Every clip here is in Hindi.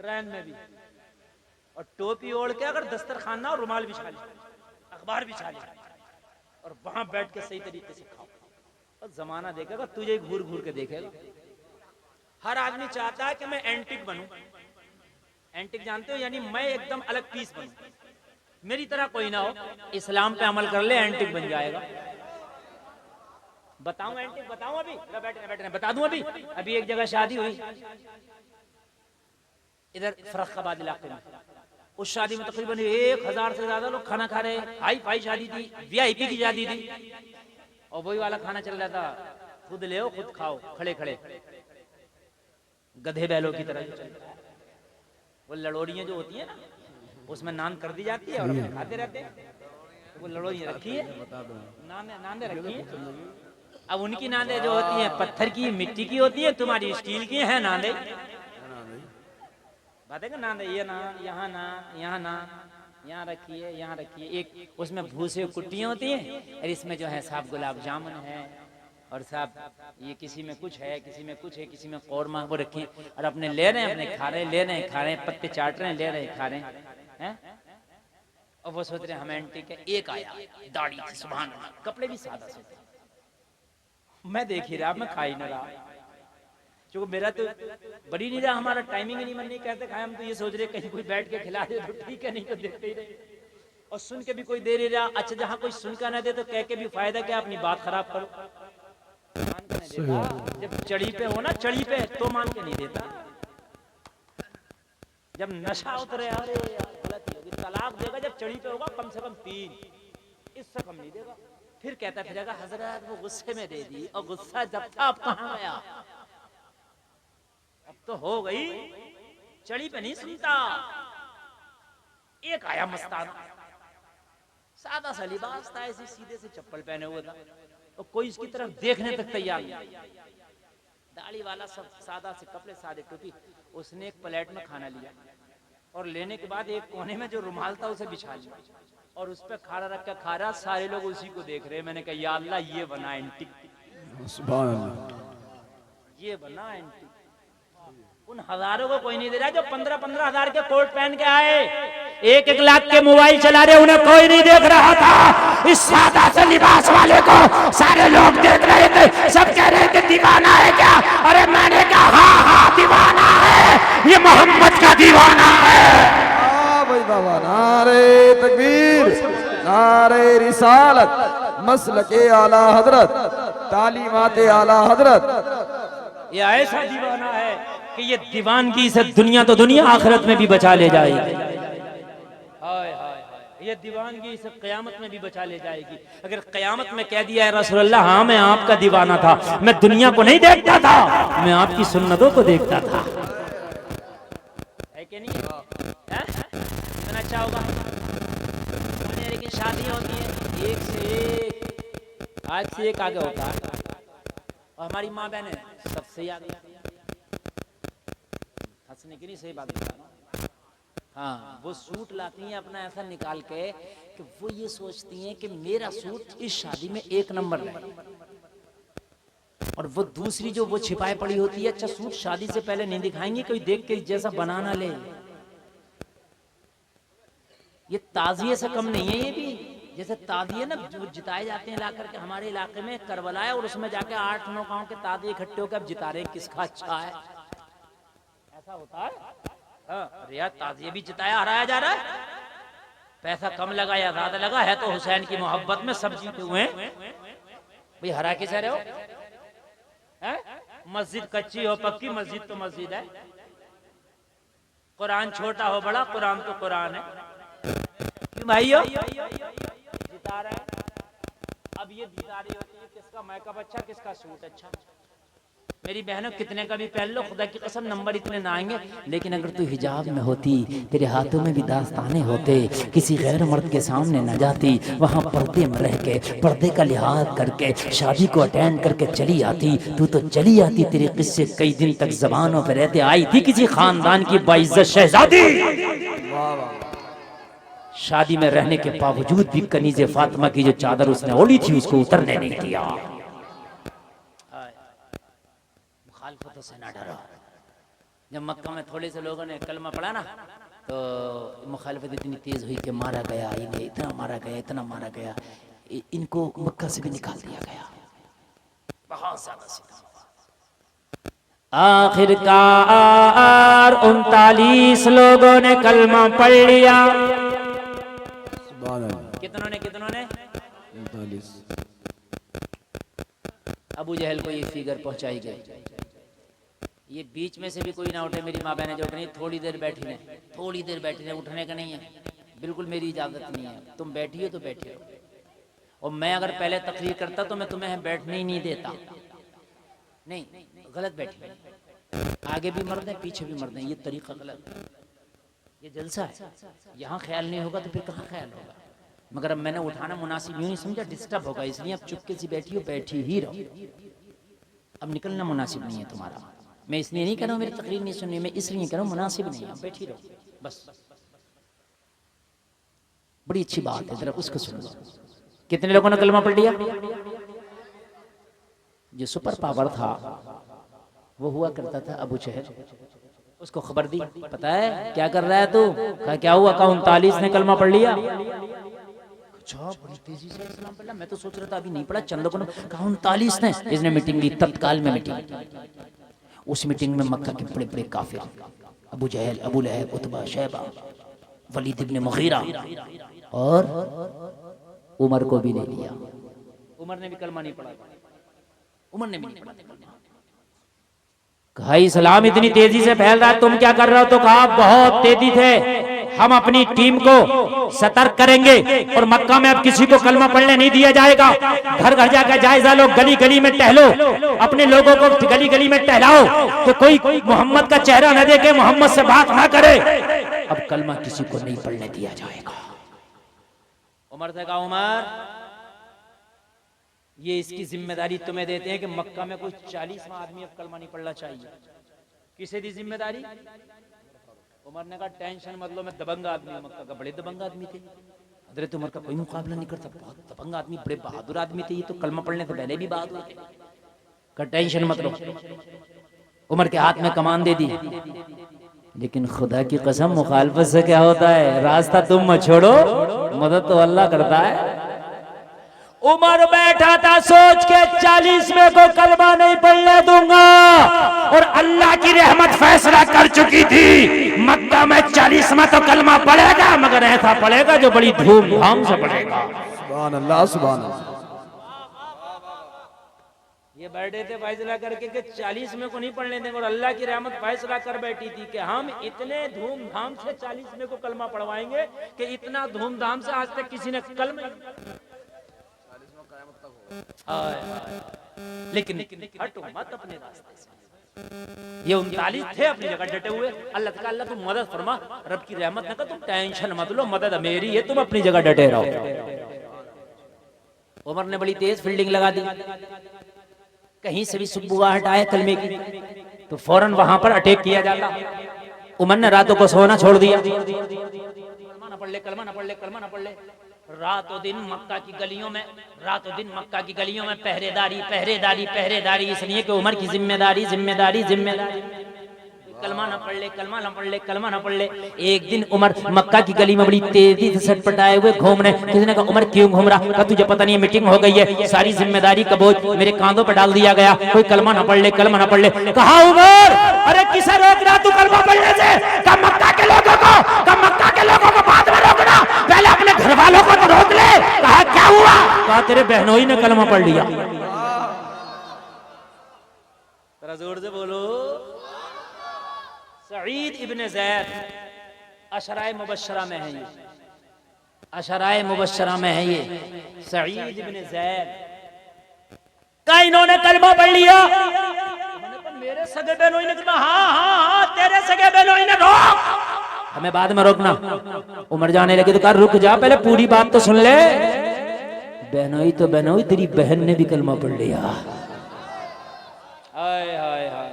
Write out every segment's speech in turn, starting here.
ट्रेन में भी, और टोपी ओढ़ के अगर दस्तरखान ना, रुमाल बिछा ले, अखबार बिछा ले, और वहां बैठ के सही तरीके से खाओ। और जमाना देखेगा, तुझे घूर घूर के देखेगा। हर आदमी चाहता है कि मैं एंटिक बनूं। एंटिक जानते हो, यानी मैं एकदम अलग पीस बनूं, मेरी तरह कोई ना हो। इस्लाम पे अमल कर ले, एंटिक बन जाएगा। बताऊं एंटिक? बताऊं? अभी बैठे बता दूं। अभी एक जगह शादी हुई इधर फर्रुखाबाद इलाके में। उस शादी में तकरीबन 1000 से ज्यादा लोग खाना खा रहे। हाई फाई शादी थी, वीआईपी की शादी थी, और वही वाला खाना चल रहा था, खुद ले खुद खाओ, खड़े खड़े गधे बैलों की तरह। वो लड़ोड़ियां जो होती है ना, उसमें नान कर दी जाती है और अपने खाते रहते हैं। तो वो लड़ोड़ियां रखी है, नांदे रखी है। अब उनकी नांदे जो होती हैं पत्थर की, मिट्टी की होती है, तुम्हारी स्टील की है नांदे। बात है कि नांदे, ये ना यहाँ ना, यहाँ ना, यहाँ रखिए, यहाँ रखिए। एक उसमें भूसे कुट्टियाँ होती हैं, और इसमें जो है साहब गुलाब जामुन है, और साहब ये किसी में कुछ है, किसी में कुछ है, किसी में कौरमा, वो रखी, और अपने ले रहे हैं, अपने खा रहे हैं, ले रहे हैं, खा रहे हैं, पत्ते चाट रहे हैं, ले रहे हैं, खा रहे हैं। और वो सोच रहे हैं हम एंटिक है। एक आया, दाढ़ी थी, सुभान अल्लाह, कपड़े भी सादा से थे। मैं देख ही रहा, मैं खा ही ना रहा, क्योंकि मेरा तो बड़ी नहीं रहा, हमारा टाइमिंग ही नहीं, मन नहीं कहते खाए। हम तो ये सोच रहे कहीं कोई बैठ के खिला दे तो ठीक है, नहीं तो देखते ही रहे। और सुन के भी कोई दे नहीं रहा। अच्छा, जहाँ कोई सुन कर ना दे तो कह के भी फायदा क्या, अपनी बात खराब करो। मान के नहीं देता। जब चढ़ी पे हो ना, चढ़ी पे, तो मान के नहीं देता। जब नशा उतरे, अरे यार गलती होगी, तलाक देगा जब चढ़ी पे होगा, कम से कम 3, इससे कम नहीं देगा। फिर कहता फिरेगा हजरत वो गुस्से में दे दी, और गुस्सा जब था अब कहाँ गया, अब तो हो गई, चढ़ी पे नहीं सुनता। एक आया मस्ताना, सादा सा लिबास था, ऐसी सीधे से चप्पल पहने हुआ था, और कोई इसकी तरफ देखने तक तैयार नहीं। दाढ़ी वाला, सब सादा से कपड़े, सादे टोपी। उसने एक प्लेट में खाना लिया, और लेने के बाद एक कोने में जो रुमाल था उसे बिछा लिया, और उस पर खाना रख कर खा रहा। सारे लोग उसी को देख रहे। मैंने कहा या अल्लाह, ये बना एंटिक, सुभान अल्लाह, ये बना एंटिक। उन हजारों को कोई नहीं दे रहा जो 15-15 हजार के कोट पहन के आए, 1-1 लाख के मोबाइल चला रहे, उन्हें कोई नहीं देख रहा था। इस सादा से लिबास वाले को सारे लोग देख रहे थे। सब कह रहे थे दीवाना है क्या? अरे मैंने कहा हाँ हाँ दीवाना है, ये मोहम्मद का दीवाना है। भाई बाबा, नारे तकबीर, नारे रिसालत, मसलके आला हजरत, तालीमाते आला हजरत। ये ऐसा दीवाना है कि ये दीवानगी से दुनिया तो दुनिया, आखिरत में भी बचा ले जाएगी। हाय हाय, ये दीवानगी से क़यामत में भी बचा ले जाएगी। अगर क़यामत में कह दिया है रसूलुल्लाह हाँ मैं आपका दीवाना था, मैं दुनिया को नहीं देखता था, मैं आपकी सुन्नतों को देखता था, है कि नहीं? कितना अच्छा होगा। लेकिन शादी होती है एक से एक, आज से एक आगे होता है, और हमारी माँ बहनें सबसे आगे। हंसने की नहीं, सही बात बता रहा हूं। हाँ, वो सूट लाती हैं अपना ऐसा निकाल के कि वो ये सोचती हैं कि मेरा सूट इस शादी में 1 नंबर रहे, और वो दूसरी जो वो छिपाए पड़ी होती है, अच्छा सूट शादी से पहले नहीं दिखाएंगे, कोई देख के जैसा बनाना ले। ये ताजिए से कम नहीं है। ये भी जैसे ताजिए ना जो जिताए जाते हैं ला करके, हमारे इलाके में करबला है, और उसमें जाके 8-9 गांव के ताजिए इकट्ठे होकर अब जिता रहे हैं किसका अच्छा है, ऐसा होता है। अरे यार ताजिए भी जिताया, हराया जा रहा है, पैसा कम लगा या ज्यादा लगा, है तो हुसैन की मोहब्बत में सब जीते हुए भाई, हरा किसे रहे हो? मस्जिद कच्ची हो पक्की, मस्जिद तो मस्जिद है। कुरान छोटा हो बड़ा, कुरान तो कुरान है। भाइयों जिता रहा है, अब ये जिता रही होती है किसका मेकअप अच्छा, किसका सूट अच्छा। मेरी बहनों कितने का भी पहन लो, खुदा की कसम नंबर इतने ना आएंगे, लेकिन अगर तू हिजाब में होती, तेरे हाथों में भी दास्ताने होते, किसी गैर मर्द के सामने न जाती, वहाँ पर्दे में रह के, पर्दे का लिहाज करके शादी को अटेंड करके चली आती, तू तो चली आती, तेरे किस्से कई दिन तक जबानों पर रहते। आई थी किसी खानदान की बाइज्जत शहजादी, शादी में रहने के बावजूद भी कनीज़े फातिमा की जो चादर उसने ओढ़ी थी उसको उतरने नहीं दिया। मुखालिफतों से ना डरो, जब मक्का में थोड़े से लोगों ने कलमा पढ़ा ना तो मुखालिफत इतनी तेज हुई कि मारा गया, इन्हें इतना मारा गया, इतना मारा गया, इनको मक्का से भी निकाल दिया गया। बहुत ज्यादा सितम। आखिरकार 39 लोगों ने कलमा पढ़ लिया। कितनों ने 39। अबू जहल को ये फिगर पहुंचाई गई। ये बीच में से भी कोई ना उठे, मेरी माँ बहनें जो उठनी थोड़ी देर बैठी रहे, थोड़ी देर बैठी रहे, उठने का नहीं है, बिल्कुल मेरी इजाजत नहीं है। तुम बैठी हो तो बैठे हो, और मैं अगर पहले तकरीर करता तो मैं तुम्हें बैठने ही नहीं देता। नहीं, गलत बैठी, आगे भी मर्द है पीछे भी मर्द है, ये तरीका गलत है। ये जलसा है, यहाँ ख्याल नहीं होगा तो फिर कहाँ ख्याल होगा। मगर अब मैंने उठाना मुनासिब यूं नहीं समझा, डिस्टर्ब होगा, इसलिए अब चुपके से बैठी हो, बैठी ही रहो। अब निकलना मुनासिब नहीं है तुम्हारा। मैं इसलिए नहीं कह रहा हूँ मेरी तकरीर नहीं सुननी, मैं इसलिए कह रहा हूँ मुनासिब नहीं है, बैठी रहो बस। बड़ी अच्छी बात है, जरा उसको सुन लो। कितने लोगों ने कलमा पढ़ लिया? जो सुपर पावर था वो हुआ करता था अबू जहल, उसको खबर दी, पता है क्या कर रहा है तू? कहा क्या हुआ? कहा 39 ने कलमा पढ़ लिया। अच्छा, बड़ी तेजी से इस्लाम पढ़ा, मैं तो सोच रहा था अभी नहीं पढ़ा, चंद लोगों ने कहा 39 ने। इसने मीटिंग ली, तत्काल में मीटिंग। उस मीटिंग में मक्का के बड़े बड़े काफिर, अबू जहल, अबू लहब, उतबा, शैबा, वलीद इब्न मुगीरा और उमर को भी ले लिया। उमर ने भी कलमा नहीं पढ़ा, उमर ने भी नहीं पढ़ा। कहा इस्लाम इतनी तेजी से फैल रहा है, तुम क्या कर रहे हो? तो कहा बहुत तेजी थे, हम अपनी टीम को सतर्क करेंगे और मक्का में अब किसी को कलमा पढ़ने नहीं दिया जाएगा। घर घर जाकर जायजा लो, गली गली में टहलो, अपने लोगों को गली गली में टहलाओ कि कोई मोहम्मद का चेहरा न देखे, मोहम्मद से बात ना करे। अब कलमा किसी को नहीं पढ़ने दिया जाएगा। उमर से कहा उमर, ये इसकी जिम्मेदारी तुम्हें देते हैं कि मक्का में कोई 40वां आदमी अब कलमा नहीं पढ़ना चाहिए। किसे दी जिम्मेदारी? उमर ने कहा टेंशन मत लो, मैं दबंग आदमी हूं। मक्का का बड़े दबंग आदमी थे, हजरत उमर का कोई मुकाबला नहीं कर सकता, बहुत दबंग आदमी, बड़े बहादुर आदमी थे। ये तो कलमा पढ़ने से पहले भी बहादुर थे। का टेंशन मत लो। उमर के हाथ में कमान दे दी। लेकिन खुदा की कसम, मुखालफत से क्या होता है? रास्ता तुम मत छोड़ो, मदद तो अल्लाह करता है। उमर बैठा था सोच के 40 में को कलमा नहीं पढ़ने दूंगा, और अल्लाह की रहमत फैसला कर चुकी थी मक्का में 40 में तो कलमा पढ़ेगा, मगर ऐसा पढ़ेगा जो बड़ी धूमधाम से पढ़ेगा। सुभान अल्लाह, सुभान अल्लाह। ये बैठे थे फैसला करके कि 40 में को नहीं पढ़ने देंगे, और अल्लाह की रहमत फैसला कर बैठी थी कि हम इतने धूमधाम से 40 में को कलमा पढ़वाएंगे कि इतना धूमधाम से आज तक किसी ने कलमा। लेकिन हटो मत अपने रास्ते से। ये 39 थे अपनी जगह डटे हुए। अल्लाह का अल्लाह तुम मदद फरमा, रब की रहमत न कर, तुम टेंशन मत लो, मदद मेरी है, तुम अपनी जगह डटे रहो। उमर ने बड़ी तेज फील्डिंग लगा दी, कहीं से भी सुबुआ हटाए कलमे की तो फौरन वहां पर अटैक किया जाता। उमर ने रातों को सोना छोड़ दिया, कलमा न पढ़ ले, कलमा न पढ़ ले, कलमा न पढ़ ले। रातों दिन मक्का की गलियों में, रातों दिन मक्का की गलियों में पहरेदारी, पहरेदारी, पहरेदारी, इसलिए कि उमर की जिम्मेदारी, जिम्मेदारी, जिम्मेदारी। कलमा ना पढ़ ले, कलमा ना पढ़ ले, कलमा ना पढ़ ले। एक दिन उमर मक्का की गली में बड़ी तेजी से सटपटाए हुए घूम रहे। किसी ने कहा उमर क्यों घूम रहा? कहा तुझे पता नहीं मीटिंग हो गई है, सारी जिम्मेदारी का बोझ मेरे कांधों पर डाल दिया गया, कोई कलमा ना पढ़ ले, कलमा ना पढ़ ले। कहा उमर, अरे किसे रोक रहा तू कलमा पढ़ने से? कहा मक्का के लोगों को, कहा मक्का के लोगों को बाद में रोकना, पहले अपने घर वालों को तो रोक ले। कहा क्या हुआ? कहा तेरे बहनोई ने कलमा पढ़ लिया। जरा जोर से बोलो। सईद इब्न ज़ैद अशराए मुबश्शरा में है, ये अशराए मुबश्शरा में है। ये सईद इब्न ज़ैद का इन्होंने कलमा पढ़ लिया। मेरे सगे बहनोई ने कहा हाँ हाँ हाँ तेरे सगे बहनोई ने रोक, हमें बाद में रोकना। उमर जाने लगे तो कहा रुक जा, पहले पूरी बात तो सुन ले। बहनोई तो बहनोई, तेरी बहन ने भी कलमा पढ़ लिया। हाय हाय हाय,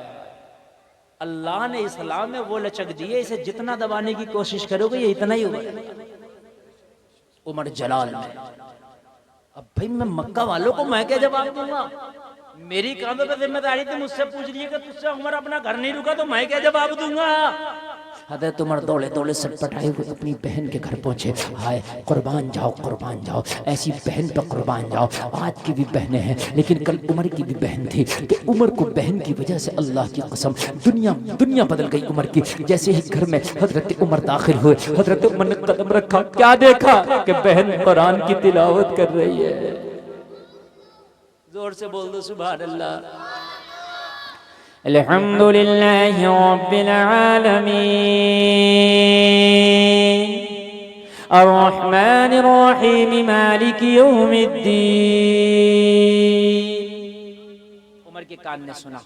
अल्लाह ने इस्लाम में वो लचक दी है, इसे जितना दबाने की कोशिश करोगे ये इतना ही होगा। उमर जलाल में, अब भाई मैं मक्का वालों को मैं क्या जवाब दूंगा? मेरी कांधों पे जिम्मेदारी थी, मुझसे पूछ रही है कि तुझसे उमर अपना घर नहीं रुका तो मैं क्या जवाब दूंगा। हजरत उमर दौड़े दौड़े सटपटाए हुए अपनी बहन के घर पहुंचे। हाय कुर्बान जाओ, ऐसी बहन पर कुर्बान जाओ। आज की भी बहनें हैं, लेकिन कल उमर की भी बहन थी कि उमर को बहन की वजह से अल्लाह की कसम दुनिया बदल गई उमर की। जैसे ही घर में हजरत उमर दाखिल हुए, हजरत उमर ने कदम रखा, क्या देखा कि बहन कुरान की तिलावत कर रही है। जोर से बोल दो सुभान अल्लाह। अल्हम्दुलिल्लाहि रब्बिल आलमीन अर्रहमानिर रहीम मालिकि यौमिद्दीन। उमर के कान ने सुना,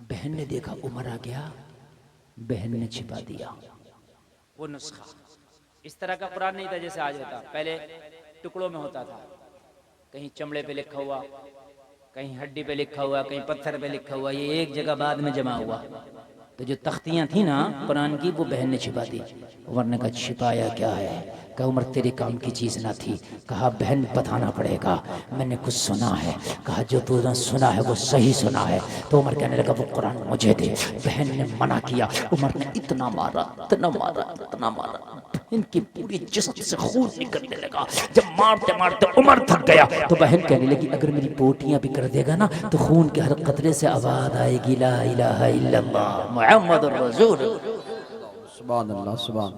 बहन ने देखा उमर आ गया, बहन ने छिपा दिया। वो नुस्खा इस तरह का कुरान नहीं था जैसे आज होता, पहले टुकड़ों में होता था। कहीं चमड़े पे लिखा हुआ, कहीं हड्डी पे लिखा हुआ, कहीं पत्थर पे लिखा हुआ, ये एक जगह बाद में जमा हुआ। तो जो तख्तियां थी ना कुरान की, वो बहन ने छिपा दी। उमर ने कहा छिपाया क्या है? कहा उमर तेरे काम की चीज़ ना थी। कहा बहन बताना पड़ेगा, मैंने कुछ सुना है। कहा जो तूने सुना है वो सही सुना है। तो उमर कहने लगा वो कुरान मुझे दे। बहन ने मना किया। उमर ने इतना मारा, इनकी पूरी जिस्म से खून निकलने लगा। जब मारते मारते उमर थक गया तो बहन कहने लगी अगर मेरी पोटियां भी कर देगा ना तो खून के हर कतरे से आवाज आएगी ला इलाहा इल्लल्लाह मुहम्मदुर रसूल। सुभान अल्लाह सुभान।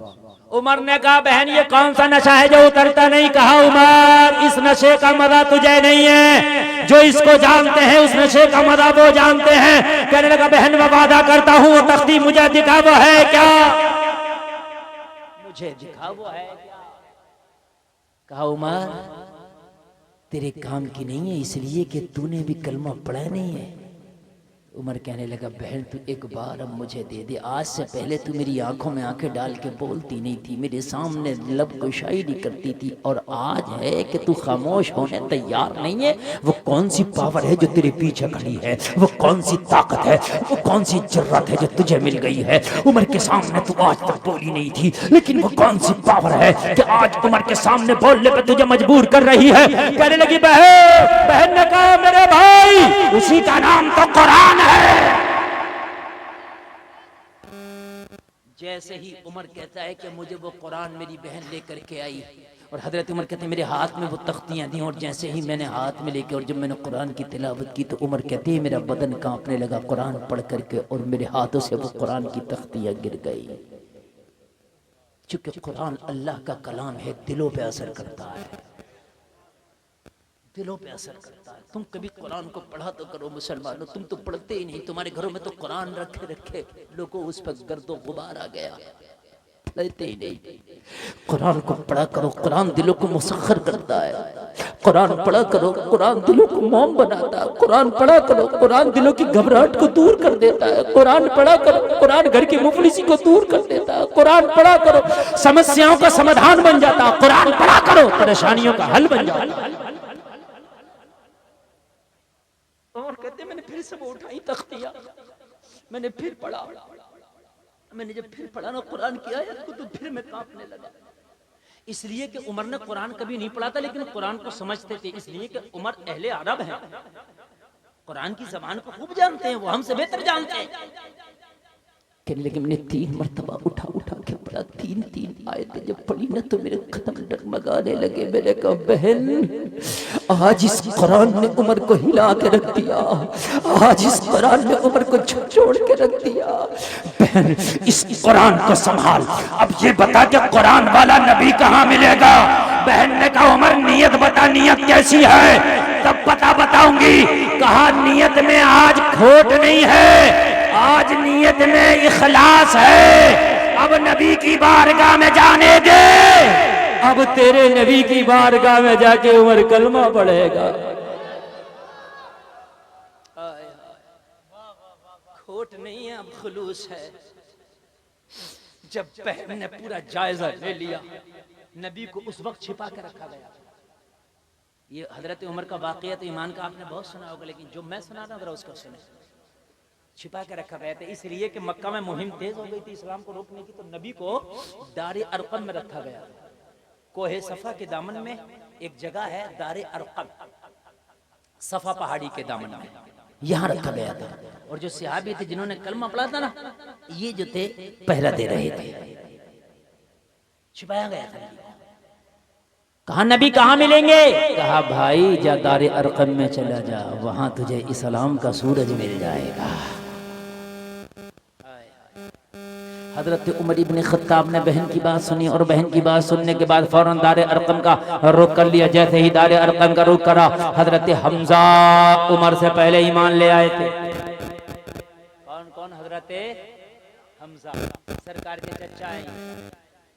उमर ने कहा बहन ये कौन सा नशा है जो उतरता नहीं? कहा उमर इस नशे का मजा तुझे नहीं है, जो इसको जानते हैं उस नशे का मजा वो जानते हैं। कहने लगा बहन मैं वादा करता हूँ तख्ती मुझे दिखा वो है क्या? मुझे दिखा वो है क्या? कहा उमर तेरे काम की नहीं है, इसलिए कि तूने भी कलमा पढ़ा नहीं है। उमर कहने लगा बहन तू एक बार अब मुझे दे दे। आज से पहले तू मेरी आंखों में आंखें डाल के बोलती नहीं थी, मेरे सामने लब कुशाई नहीं करती थी, और आज है कि तू खामोश होने तैयार नहीं है। वो कौन सी पावर है जो तेरे पीछे खड़ी है? वो कौन सी ताकत है, वो कौन सी जरूरत है जो तुझे मिल गई है? उमर के सामने तू आज तक बोली नहीं थी, लेकिन वो कौन सी पावर है कि आज उमर के सामने बोलने पे तुझे मजबूर कर रही है? कहने लगी बहन ने कहा मेरे भाई उसी का नाम तो कुरान है। जैसे ही उमर कहता है कि मुझे वो कुरान मेरी बहन लेकर के आई, और हजरत उमर कहते हैं मेरे हाथ में वो तख्तियां दी, और जैसे ही मैंने हाथ में लेके और जब मैंने कुरान की तिलावत की तो उमर कहते हैं मेरा बदन कांपने लगा कुरान पढ़ करके, और मेरे हाथों से वो कुरान की तख्तियां गिर गई। चूंकि कुरान अल्लाह का कलाम है, दिलों पे असर करता है, दिलों पे असर करता है। तुम कभी कुरान को पढ़ा तो करो मुसलमानों, तुम तो पढ़ते ही नहीं। तुम्हारे घरों में तो कुरान रखे रखे लोगों उस पर गर्दो गुबार आ गया, पढ़ते ही नहीं। कुरान को पढ़ा करो, कुरान दिलों को मुसख्खर करता है। कुरान पढ़ा करो, कुरान दिलों को मोम बनाता है। कुरान पढ़ा करो, कुरान दिलों की घबराहट को दूर कर देता है। कुरान पढ़ा करो, कुरान घर की मुफलिसी को दूर कर देता है। कुरान पढ़ा करो, समस्याओं का समाधान बन जाता है। कुरान पढ़ा करो, परेशानियों का हल बन जाता है। और कहते मैंने फिर से वो उठाई तख्तियां, मैंने फिर पढ़ा। मैंने जब फिर पढ़ा ना कुरान की आयत को तो फिर मैं कांपने लगा। इसलिए कि उमर ने कुरान कभी नहीं पढ़ा था, लेकिन कुरान को समझते थे। इसलिए कि उमर अहले अरब हैं, कुरान की जबान को खूब जानते हैं, वो हमसे बेहतर जानते हैं। लेकिन मैंने 3 मरतबा उठा के पढ़ा, 3 आयतें जब पढ़ी ना तो मेरे कदम डगमगाने लगे। मैंने कहा बहन आज इस कुरान ने उमर को हिला के रख दिया, आज इस कुरान ने उमर को झकझोर के रख दिया। बहन इस कुरान को संभाल, अब ये बता कि कुरान वाला नबी कहाँ मिलेगा? बहन ने कहा उमर नियत बता, नियत कैसी है? तब बताऊंगी। कहा नियत में आज खोट नहीं है, आज नियत में इखलास है। अब नबी की बारगाह में जाने दे, अब तेरे नबी की बारगाह में जाके उमर कलमा पढ़ेगा। खोट नहीं है, अब खुलूस है। जब बहन ने पूरा जायजा ले लिया, नबी को उस वक्त छिपा के रखा गया। ये हजरत उमर का वाकया तो ईमान का आपने बहुत सुना होगा, लेकिन जो मैं सुना रहा हूं उसको सुने। छिपा के रखा गया था इसलिए कि मक्का में मुहिम तेज हो गई थी इस्लाम को रोकने की, तो नबी को दारे अरकम में रखा गया। कोहे सफा के दामन में एक जगह है दारे अरकम, सफा पहाड़ी के दामन में यहाँ रखा गया था। और जो सहाबी थे जिन्होंने कलमा पढ़ा था ना, ये जो थे पहरा दे रहे थे, छिपाया गया था। कहा नबी कहाँ मिलेंगे? कहा भाई जा दारे अरकम में चला जा, वहां तुझे इस्लाम का सूरज मिल जाएगा। हजरत उमर इब्ने खत्ताब ने बहन की बात सुनी और बहन की बात सुनने के बाद फौरन दारे अरकम का रुख कर लिया। जैसे ही दारे अरकम का रुख करा, हजरत हमजा उमर से पहले ईमान ले आए थे। कौन कौन? हजरत हमजा सरकार के चचा हैं,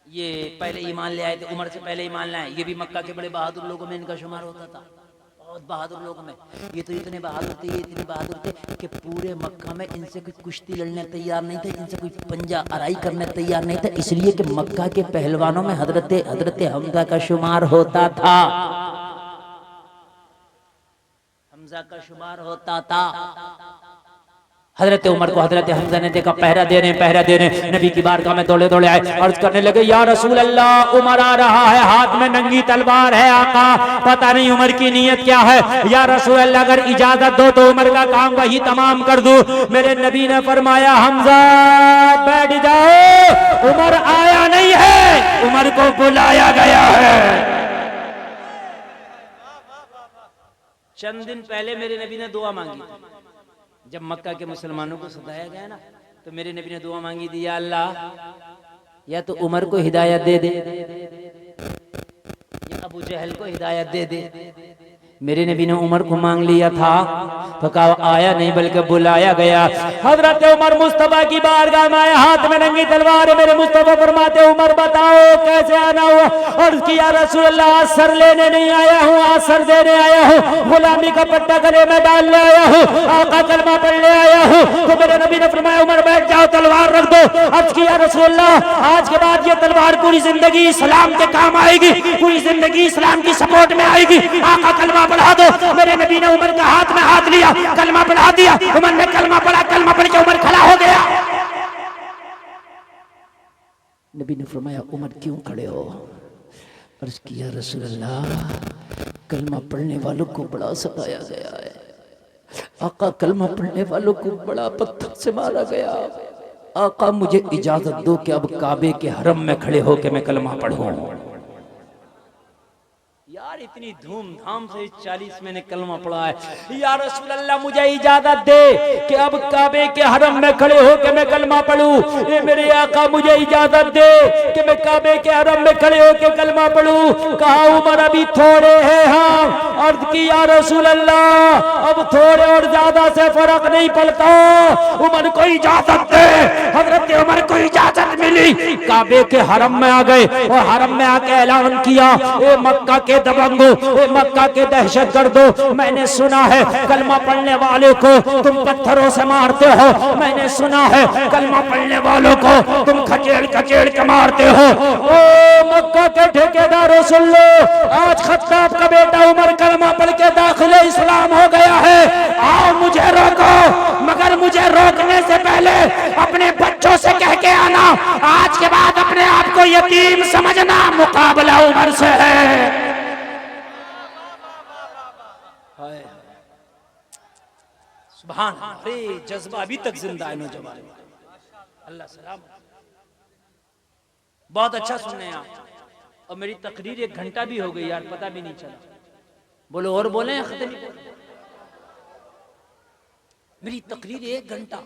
ये पहले ईमान ले आए थे, उमर से पहले ईमान लाए। ये भी मक्का के बड़े बहादुर लोगों में इनका शुमार होता था, बहुत बहादुर लोगों में। ये तो इतने बहादुर थे, ये इतने बहादुर थे कि पूरे मक्का में इनसे कोई कुश्ती लड़ने तैयार नहीं थे, इनसे कोई पंजा अराई करने तैयार नहीं था, इसलिए कि मक्का के पहलवानों में हजरत हमजा का शुमार होता था, हमजा का शुमार होता था। हजरत उमर को हजरत हमजा ने देखा पहरा दे रहे। नबी की बारगाह में दौड़े दौड़े आए, अर्ज करने लगे या रसूल अल्लाह, उमर आ रहा है, हाथ में नंगी तलवार है। आका पता नहीं उमर की नीयत क्या है। या रसूल अल्लाह अगर इजाजत दो तो उमर का काम वही तमाम कर दूं। मेरे नबी ने फरमाया हमजा बैठ जाओ, उमर आया नहीं है, उमर को बुलाया गया है। चंद दिन पहले मेरे नबी ने दुआ मांगी, जब मक्का के मुसलमानों को सताया गया ना, तो मेरे नबी ने दुआ मांगी थी, या अल्लाह या तो उमर को हिदायत दे दे या अबू जहल को हिदायत दे दे। मेरे नबी ने उमर को मांग लिया था, तो कहा आया नहीं बल्कि बुलाया गया। हजरत उमर मुस्तफा की बारगाह में आए, हाथ में नंगी तलवार है। मेरे मुस्तफा फरमाते उमर बताओ कैसे आना हुआ? और किया रसूल अल्लाह असर लेने नहीं आया हूँ, असर देने आया हूँ, गुलामी का पट्टा गले में डालने आया हूँ, आका कलमा पढ़ने आया हूँ। तो मेरे नबी ने फरमाया उमर बैठ जाओ, तलवार रख दो। अर्ज किया रसूल अल्लाह आज के बाद ये तलवार पूरी जिंदगी इस्लाम के काम आएगी, पूरी जिंदगी इस्लाम की सपोर्ट में आएगी। आका कलमा पढ़ा दो। मेरे नबी ने उमर का हाथ में हाथ लिया, कलमा पढ़ा दिया। उमर ने कलमा पढ़ा, कलमा पढ़ के उमर खड़ा हो गया। नबी ने फरमाया उमर क्यों खड़े हो? अर्ज किया रसूल अल्लाह कलमा पढ़ने वालों को बड़ा सताया गया है, आका कलमा पढ़ने वालों को बड़ा पत्थर से मारा गया। आका मुझे इजाजत दो कि अब काबे के हरम में खड़े होकर मैं कलमा पढ़ूं। यार इतनी धूमधाम से 40 मैंने कलमा पढ़ा है। या रसूल अल्लाह मुझे इजाजत दे कि अब काबे के हरम में खड़े होकर मैं कलमा पढ़ूं। ये मेरे आका मुझे इजाजत दे कि मैं काबे के हरम में खड़े होकर कलमा पढ़ूं। कहा उमर अभी थोड़े हैं हम। अर्ज की या रसूल अल्लाह अब थोड़े और ज्यादा से फर्क नहीं पड़ता, उमर को इजाजत दे। हजरत उमर को इजाजत मिली, काबे के हरम में आ गए और हरम में आके ऐलान किया ए मक्का के दबंगो, ए मक्का के दहशत गर्दो, मैंने सुना है कलमा पढ़ने वाले को तुम पत्थरों से मारते हो, मैंने सुना है कलमा पढ़ने वालों को तुम खचेड़ खचेड़ के मारते हो। ओ मक्का के ठेकेदारों सुन लो, आज खत्ताब का बेटा उमर कलमा पढ़ के दाखिले इस्लाम हो गया है। आओ मुझे रोको, मगर मुझे रोकने से पहले अपने बच्चों से कह के आना आज के बाद अपने आप को यतीम समझना, मुकाबला उमर से है। सुभान अल्लाह, जज्बा अभी तक जिंदा है नौजवान। अल्लाह सलाम। बहुत अच्छा सुनने आप। और मेरी तकरीर 1 घंटा भी हो गई यार, पता भी नहीं चला। बोलो और बोले खत्म नहीं बोले। मेरी तकरीर 1 घंटा,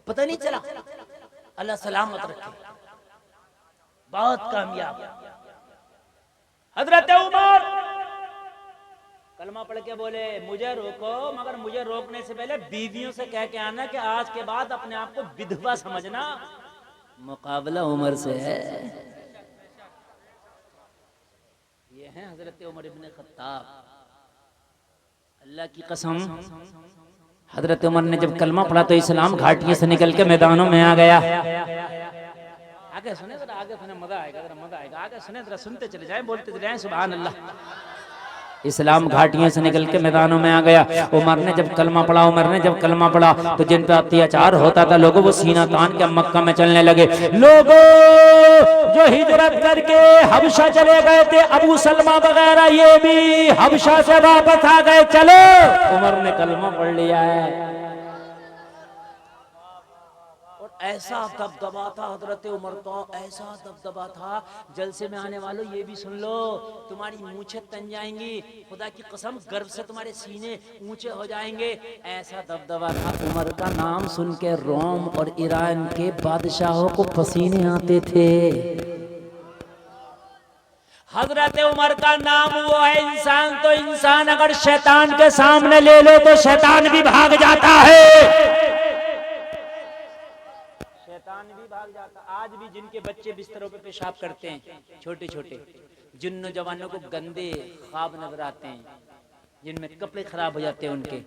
पता नहीं चला। अल्लाह सलामत रखे। बहुत कामयाब। हजरत उमर कलमा पढ़ के बोले मुझे रोको, मगर मुझे रोकने से पहले बीवियों से कह के आना कि आज के बाद अपने आप को विधवा समझना, मुकाबला उमर से है। ये है हजरत उमर इब्ने खत्ताब। अल्लाह की कसम, हजरत उमर ने जब कलमा पढ़ा तो इस्लाम घाटियों से निकल के मैदानों में आ गया। आगे सुने जरा, आगे सुने, मजा आएगा, जरा मजा आएगा। आगे सुने जरा, सुनते चले जाए, बोलते चले जाए। सुभान अल्लाह। इस्लाम घाटियों से निकल के मैदानों में आ गया। उमर ने जब कलमा पढ़ा, तो जिन पे अत्याचार होता था लोगों, वो सीना तान के मक्का में चलने लगे। लोगों जो हिजरत करके हबशा चले गए थे, अबू सलमा वगैरह, ये भी हबशा से वापस आ गए। चलो, उमर ने कलमा पढ़ लिया है। ऐसा दबदबा था हजरत उमर का, ऐसा दबदबा था। जलसे में आने वालों ये भी सुन लो, तुम्हारी मूछें तन जाएंगी, खुदा की कसम गर्व से तुम्हारे सीने ऊंचे हो जाएंगे। ऐसा दबदबा था। उमर का नाम सुन के रोम और ईरान के बादशाहों को पसीने आते थे। हजरत उमर का नाम वो है इंसान, तो इंसान अगर शैतान के सामने ले लो तो शैतान भी भाग जाता है। शैतान भी भाग जाता। आज भी जिनके बच्चे बिस्तरों पे पेशाब करते हैं, छोटे छोटे, जिन नौजवानों को गंदे ख्वाब नजर आते हैं, जिनमें कपड़े खराब हो जाते हैं उनके,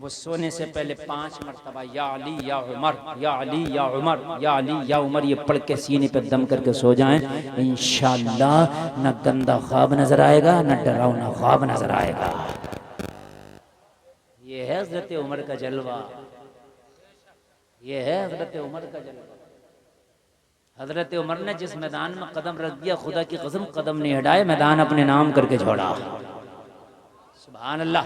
वो सोने से पहले 5 मरतबा या अली या उमर, या अली या उमर, या अली या उमर, ये पढ़ के सीने पे दम करके सो जाएं। इंशाअल्लाह न गंदा ख्वाब नजर आएगा, न डरावना ख्वाब नजर आएगा। ये है हजरत उमर का जलवा, ये है हजरत उमर का जलवा। हजरत उमर ने जिस मैदान में कदम रख दिया, खुदा की कसम कदम नहीं हटाए, मैदान अपने नाम करके छोड़ा। सुभान अल्लाह।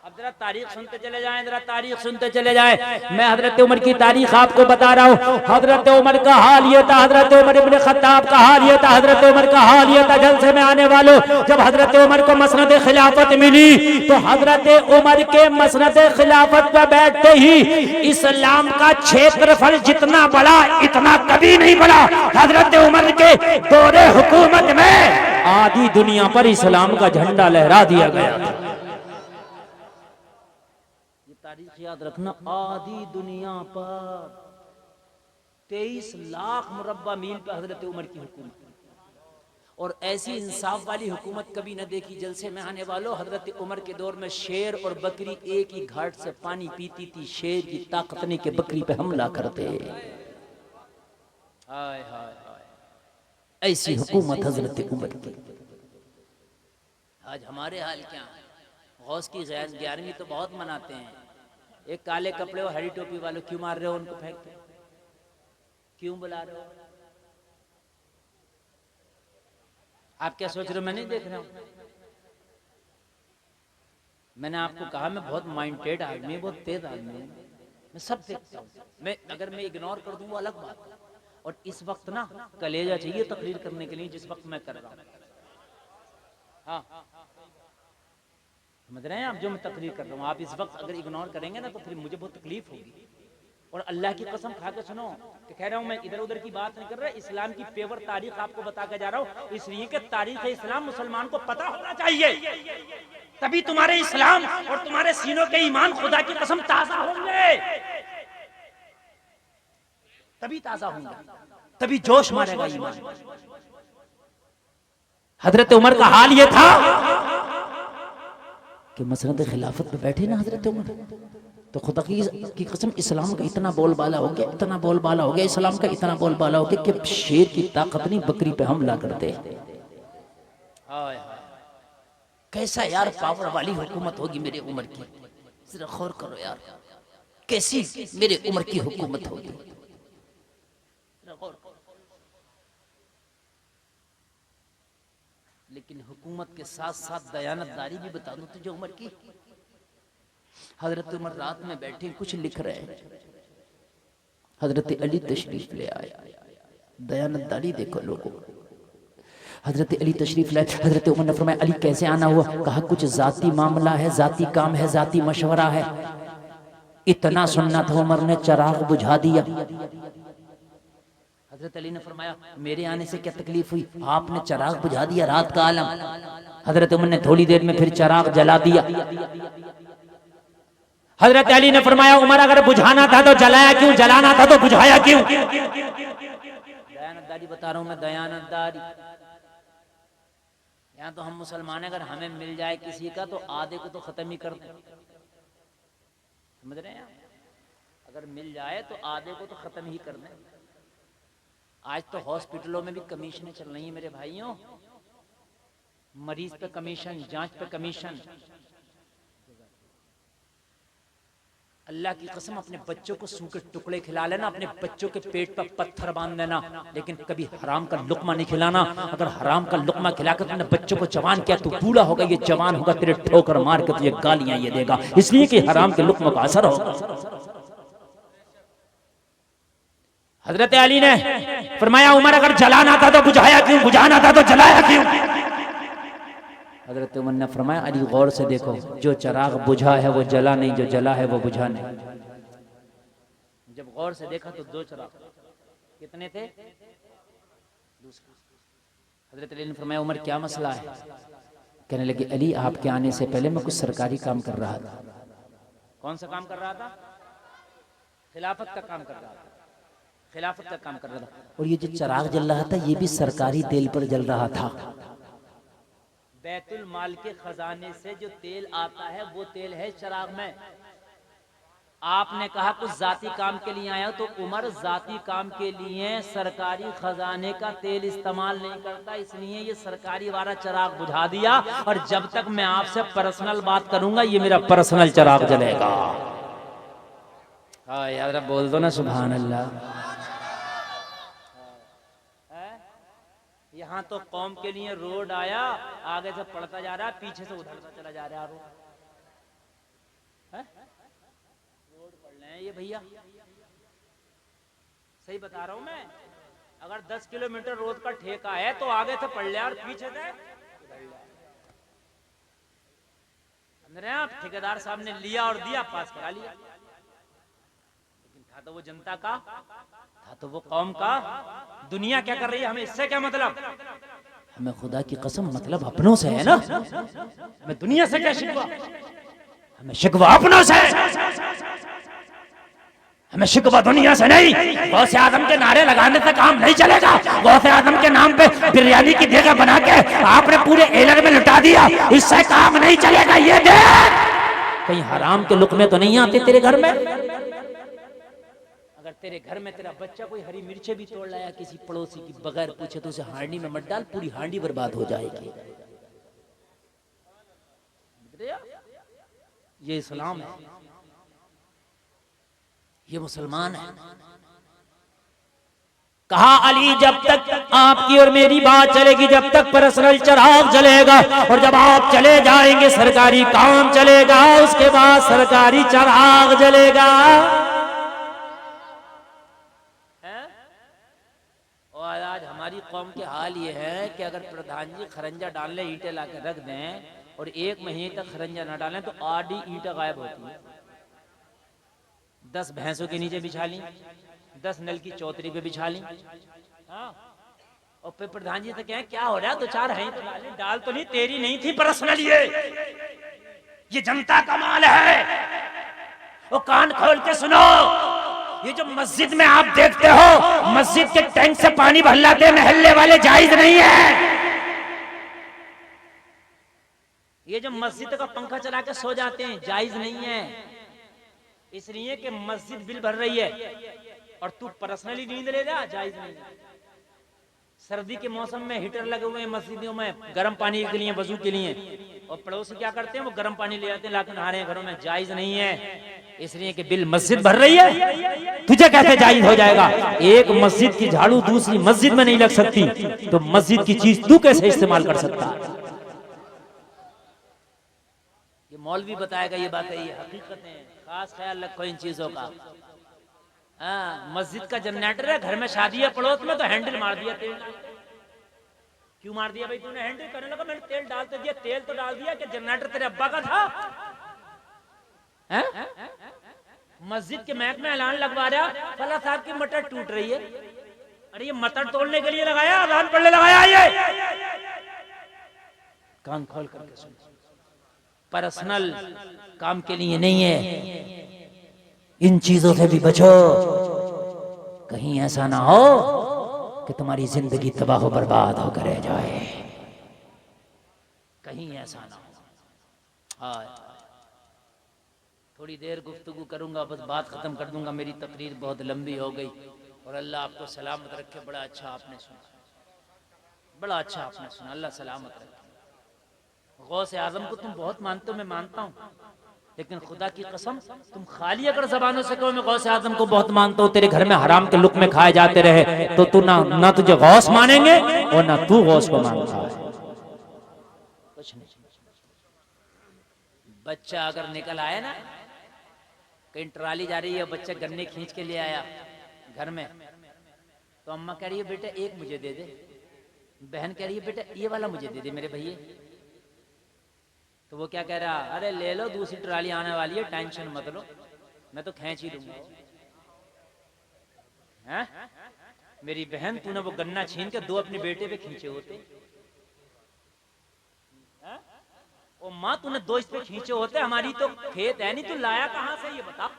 अब जरा तारीख सुनते चले जाएं, जरा तारीख सुनते चले जाएं। मैं हजरत उमर की तारीख आपको बता रहा हूँ। हजरत उमर का हाल ये था, हजरत उमर इब्ने खत्ताब का हाल ये था, हजरत उमर का हाल ये था। जलसे में आने वालों, जब हजरत उमर को मसनद खिलाफत मिली, तो हजरत उमर के मसनद खिलाफत पर बैठते ही इस्लाम का क्षेत्रफल जितना बड़ा, इतना कभी नहीं बढ़ा। हजरत उमर के दौरे हुकूमत में आधी दुनिया पर इस्लाम का झंडा लहरा दिया गया। तारीख याद रखना, आधी दुनिया पर 23 लाख मुरब्बा मील पर हजरत उमर की हुकूमत, और ऐसी इंसाफ वाली हुकूमत कभी न देखी। जलसे में आने वालों, हजरत उमर के दौर में शेर और बकरी एक ही घाट से पानी पीती थी। शेर की ताकत नहीं कि बकरी पे हमला करते। हाय हाय हाय, ऐसी हुकूमत हजरत उमर की। आज हमारे हाल क्या है? गौस की 11वीं तो बहुत मनाते हैं। एक काले कपड़े और हरी टोपी वालों, क्यों मार रहे हो उनको? फेंक दो, क्यों बुला रहे हो? आप क्या सोच रहे हो? मैं नहीं देख रहा हूं। मैंने आपको कहा मैं बहुत माइंडेड आदमी, बहुत तेज आदमी हूं, मैं सब देखता हूं। मैं अगर मैं इग्नोर कर दूं वो अलग बात है। और इस वक्त ना कलेजा चाहिए तकरीर करने के लिए, जिस वक्त मैं कर रहा हूं। हाँ, समझ रहे हैं आप? जो मैं तकरीर कर रहा हूँ, आप इस वक्त अगर इग्नोर करेंगे ना तो फिर मुझे बहुत तकलीफ होगी। और अल्लाह की कसम खा के सुनो कि कह रहा हूँ, मैं इधर उधर की बात नहीं कर रहा, इस्लाम की पेवर तारीख आपको बता के जा रहा हूँ। इसलिए कि तारीख इस्लाम मुसलमान को पता होना चाहिए, तभी तुम्हारे इस्लाम और तुम्हारे सीनों के ईमान खुदा की कसम ताजा होंगे, तभी ताजा होंगे, तभी जोश मारेगा ईमान। हजरत उमर का हाल ये था कि मसनद खिलाफत पे बैठे ना हजरत उमर, तो खुदा की कसम इस्लाम का इतना बोलबाला हो गया, इतना बोलबाला हो गया, इस्लाम का इतना बोलबाला हो गया कि शेर की ताकत नहीं बकरी पे हमला करते। कैसा यार पावर वाली हुकूमत होगी मेरे उमर की, जरा गौर करो यार, कैसी मेरे उमर की हुकूमत होगी। लेकिन हुकूमत के साथ साथ दयानतदारी भी बता दूं तुझे उमर की। हजरत उमर रात में बैठे कुछ लिख रहे हैं, हजरत अली तशरीफ ले आए। दयानतदारी देखो लोगों। हजरत अली तशरीफ लाए, हजरत उमर ने फरमाया अली कैसे आना हुआ? कहा कुछ जाती मामला है, जाती काम है, जाती मशवरा है। इतना सुनना था, उमर ने चिराग बुझा दिया। हजरत अली ने फरमाया मेरे आने से क्या तकलीफ हुई? आपने चिराग बुझा दिया, रात का आलम। हजरत उमर ने थोड़ी देर में फिर चिराग जला दिया। हजरत अली ने फरमाया उमर अगर बुझाना था तो जलाया क्यों, जलाना था तो बुझाया क्यों? दयानतदारी बता रहा हूं मैं, दयानतदारी। यहाँ तो हम मुसलमान अगर हमें मिल जाए किसी का तो आधे को तो खत्म ही कर दें, समझ रहे हैं? अगर मिल जाए तो आधे को तो खत्म ही कर दें। आज तो हॉस्पिटलों में भी कमीशनें चल रही हैं मेरे भाइयों। मरीज पे कमीशन, जांच पे कमीशन। अल्लाह की कसम, अपने बच्चों को सूखे टुकड़े खिला लेना, अपने बच्चों के पेट पर पत्थर बांध देना, लेकिन कभी हराम का लुकमा नहीं खिलाना। अगर हराम का लुकमा खिलाकर तुमने बच्चों को जवान किया, तू बूढ़ा होगा, ये जवान होगा, तेरे ठोकर मार के तुझे गालियां ये देगा, इसलिए कि हराम के लुकमा का असर होगा। हजरत अली ने फरमाया, उमर अगर जलाना था तो बुझाया क्यों, बुझाना था तो जलाया क्यों? हजरत उमर ने फरमाया, अली गौर से देखो, जो चिराग बुझा है वो जला नहीं, जो जला है वो बुझा नहीं। जब गौर से देखा तो 2 चिराग, कितने थे? दूसरा। हजरत अली ने फरमाया, उमर क्या मसला है? कहने लगे, अली आपके आने से पहले मैं कुछ सरकारी काम कर रहा था। कौन सा काम कर रहा था? खिलाफत का काम कर रहा था, खिलाफत का काम कर रहा था। और ये जो चिराग जल रहा था, ये भी सरकारी तेल पर जल रहा था। बैतुल माल के खजाने से जो तेल आता है वो तेल है चिराग में। आपने कहा कुछ जाती काम के लिए आया, तो उमर जाती काम के लिए सरकारी खजाने का तेल इस्तेमाल नहीं करता, इसलिए ये सरकारी वाला चिराग बुझा दिया। और जब तक मैं आपसे पर्सनल बात करूंगा, ये मेरा पर्सनल चिराग जलेगा। हाँ यार, बोल दो ना सुभान अल्लाह। यहाँ तो कौम के लिए रोड आया, आगे से पड़ता जा रहा है, पीछे से उधरता चला जा रहा है रोड पड़ रहे हैं ये भैया। सही बता रहा हूं मैं, अगर 10 किलोमीटर रोड का ठेका है तो आगे से पड़ लिया और पीछे से अंदर। ठेकेदार साहब ने लिया और दिया, पास करा लिया, लेकिन था तो वो जनता का, था तो वो कौम का। दुनिया क्या कर रही है, हमें इससे क्या मतलब? हमें खुदा की कसम मतलब अपनों से है ना। हमें दुनिया से क्या शिकवा? हमें शिकवा अपनों से, हमें शिकवा दुनिया से नहीं। गौसे आदम के नारे लगाने से काम नहीं चलेगा। गौसे आदम के नाम पे बिरयानी की जगह बना के आपने पूरे एलर में लुटा दिया, इससे काम नहीं चलेगा। ये देख, कहीं हराम के लुकमे तो नहीं आते तेरे घर में? अगर तेरे घर में तेरा बच्चा कोई हरी मिर्चें भी तोड़ लाया किसी पड़ोसी की बगैर पूछे, तो उसे हांडी में मत डाल, पूरी हांडी बर्बाद हो जाएगी। ये इस्लाम है, ये मुसलमान है। कहा अली, जब तक आपकी और मेरी बात चलेगी, जब तक पर्सनल चिराग जलेगा, और जब आप चले जाएंगे सरकारी काम चलेगा, उसके बाद सरकारी चिराग जलेगा। और आज हमारी कौम के हाल ये है कि अगर प्रधान जी खरंजा डालने ईंटें लाके रख दें और 1 महीने तक खरंजा न डालें, तो आधी ईंटें गायब होती है। 10 भैंसों के नीचे बिछा ली, 10 नल की चौतरी पे बिछा ली। हाँ, और फिर प्रधान जी से कहें क्या हो रहा है, 2-4 है तो डाल तो नहीं, तेरी नहीं थी पर्सनल, ये जनता का माल है। वो कान खोल के सुनो, ये जो मस्जिद में आप देखते हो, मस्जिद के टैंक से पानी भर लाते मोहल्ले वाले, जायज नहीं है। ये जो मस्जिद का पंखा चला के सो जाते हैं, जायज नहीं है, इसलिए कि मस्जिद बिल भर रही है और तू पर्सनली नींद ले जा, जायज नहीं है। सर्दी के मौसम में हीटर लगे हुए हैं मस्जिदों में गर्म पानी के लिए, वजू के लिए, और पड़ोसी क्या करते हैं, वो गर्म पानी ले आते हैं, लाकर नहा रहे हैं घरों में, जायज नहीं है, इसलिए कि बिल मस्जिद भर रही है। तुझे कैसे जायज हो जाएगा? एक मस्जिद की झाड़ू दूसरी मस्जिद में नहीं लग सकती, तो मस्जिद की चीज तू कैसे इस्तेमाल कर सकता? ये मौलवी बताएगा ये बात है, ये हकीकत है। खास ख्याल रखो इन चीजों का। मस्जिद का जनरेटर है, घर में शादी है पड़ोस में, तो हैंडल मार दिया तेल। क्यों मार दिया भाई तूने हैंडल? करने लगा मैंने तेल डाल तो दिया। तेल तो डाल दिया कि जनरेटर तेरे अब्बा का था? मस्जिद के महक में ऐलान लगवा रहा, फला साहब की मटर टूट रही है। अरे ये मटर तोड़ने के लिए लगाया, अजान पढ़ने लगाया? ये कान खोल करके सुन, पर्सनल काम के लिए नहीं है। इन चीजों से भी बचो, कहीं ऐसा ना हो कि तुम्हारी जिंदगी तबाह बर्बाद होकर रह जाए, कहीं ऐसा ना हो। हाँ, थोड़ी देर गुफ्तगू करूंगा, बस बात खत्म कर दूंगा, मेरी तकरीर बहुत लंबी हो गई। और अल्लाह आपको सलामत रखे। बड़ा अच्छा आपने सुना, बड़ा अच्छा आपने सुना, अल्लाह सलामत रखे। गौसे आजम को तुम बहुत मानते हो, मैं मानता हूँ, लेकिन खुदा की कसम तुम खाली अगर जबानों से कहो मैं गौसे आजम को बहुत मानता हूँ, तेरे घर में हराम के लुक में खाए जाते रहे तो तू ना तुझे गौस मानेंगे और ना तू गौस को मानता है। कुछ नहीं। बच्चा अगर निकल आया ना, कहीं ट्राली जा रही है, बच्चा गन्ने खींच के ले आया घर में, तो अम्मा कह रही है बेटा एक मुझे दे दे, बहन कह रही है बेटा ये वाला मुझे दे दे मेरे भैया, तो वो क्या कह रहा, अरे ले लो दूसरी ट्राली आने वाली है, टेंशन मत लो, मैं तो खींच ही दूंगा। हैं? मेरी बहन तूने वो गन्ना छीन के दो अपने बेटे पे खींचे होते, ओ माँ तूने दो इस पे खींचे होते, हमारी तो खेत है नहीं, तू लाया कहां से ये बता।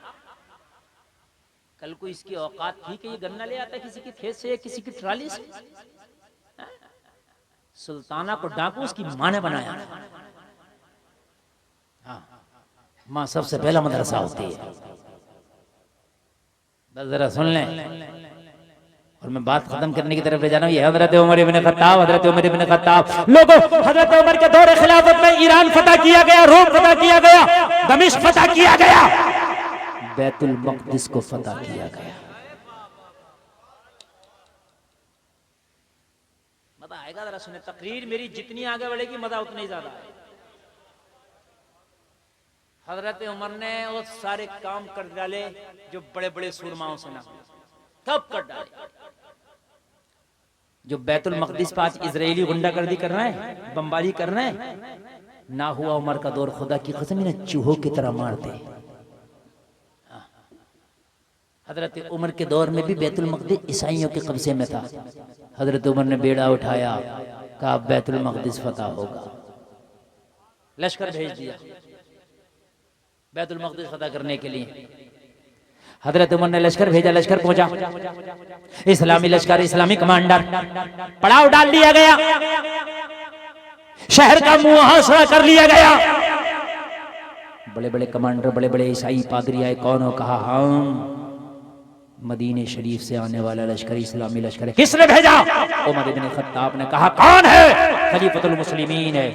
कल को इसकी औकात थी कि ये गन्ना ले आता किसी के खेत से या किसी की ट्राली से। सुल्ताना को डाकू उसकी माँ ने बनाया। हाँ, माँ सबसे पहला मदरसा होती है। बस जरा सुन लें और मैं बात खत्म करने की तरफ ले जाना हूं। ये हजरत उमर इब्न खत्ताब, हजरत उमर इब्न खत्ताब लोगों, हजरत उमर के दौर खिलाफत में ईरान फतह किया गया, रोम फतह किया गया, दमिश्क फतह किया गया, बैतुल मक़दिस को फतह किया गया। मजा आएगा जरा सुने, तकरीर मेरी जितनी आगे बढ़ेगी मजा उतना ही ज्यादा है। हजरत उमर ने वो सारे काम कर डाले जो बड़े बड़े सूरमाओं से ना, सब कर डाले। जो बैतुल मक़दिस पे आज इजरायली गुंडागर्दी कर रहे हैं, बमबारी कर रहे हैं, ना हुआ उमर का दौर, खुदा की कसम इन्हें चूहों की तरह मारते। हजरत उमर के दौर में भी बैतुल मक़दिस ईसाइयों के कब्जे में था। हजरत उमर ने बेड़ा उठाया, कहा बैतुल मक़दिस फतह होगा, लश्कर भेज दिया बैतुल मक़दिस फतह करने के लिए। हजरत उमर ने लश्कर भेजा, लश्कर पहुंचा, इस्लामी लश्कर, इस्लामी कमांडर, पड़ाव डाल दिया गया, शहर का मुहासरा कर लिया गया। बड़े बड़े कमांडर, बड़े बड़े ईसाई पादरी आए, कौन हो? कहा हम मदीने शरीफ से आने वाला लश्कर, इस्लामी लश्कर है। किसने भेजा? उमर इब्न खत्ताब ने कहा। कौन है? खलीफतुल मुस्लिमीन है।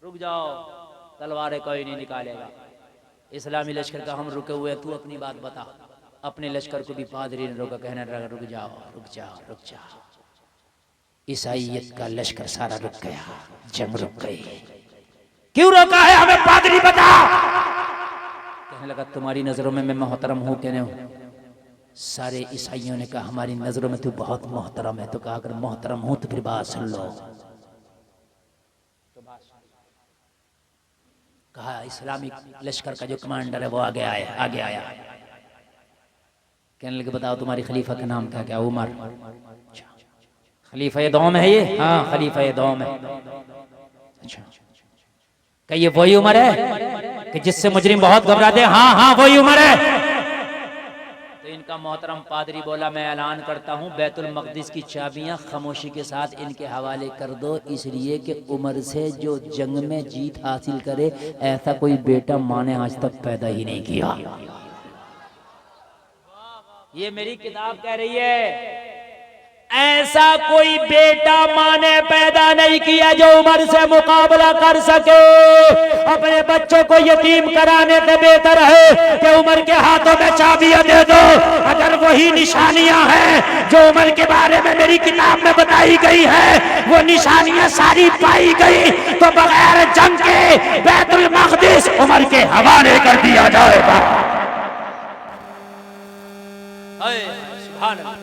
रुक जाओ, तलवारें कोई नहीं निकालेगा। इस्लामी लश्कर का हम रुके हुए, तू अपनी बात बता। अपने लश्कर को भी पादरी ने रोका, कहने लगा रुक जाओ रुक जाओ रुक जाओ। ईसाइयत का लश्कर सारा रुक गया, जंग रुक गई। क्यों रोका है हमें? पादरी बता। कहने लगा तुम्हारी नजरों में मैं मोहतरम हूं कि नहीं? सारे ईसाइयों ने कहा हमारी नजरों में तू बहुत मोहतरम है। तो कहा अगर मोहतरम हूं तो फिर बात सुन लो। कहा इस्लामी लश्कर का जो कमांडर है वो आगे आया। कहने लगे बताओ तुम्हारी खलीफा का नाम क्या? क्या उमर? खलीफा दौम है ये? हाँ खलीफा दौम है। अच्छा, क्या ये वही उमर है कि जिससे मुजरिम बहुत घबराते? हाँ हाँ वही उमर है। तो इनका मोहतरम पादरी बोला मैं ऐलान करता हूँ बैतुल मक़दिस की चाबियां खामोशी के साथ इनके हवाले कर दो, इसलिए कि उमर से जो जंग में जीत हासिल करे ऐसा कोई बेटा माँ ने आज तक पैदा ही नहीं किया। ये मेरी किताब कह रही है, ऐसा कोई बेटा माँ ने पैदा नहीं किया जो उमर से मुकाबला कर सके। अपने बच्चों को यतीम कराने से बेहतर है कि उमर के हाथों में चाबियां दे दो। अगर वही निशानियां हैं जो उमर के बारे में मेरी किताब में बताई गई है, वो निशानियां सारी पाई गई, तो बगैर जंग के बैतुल मक़दिस उमर के हवाले कर दिया जाएगा। सुभान अल्लाह।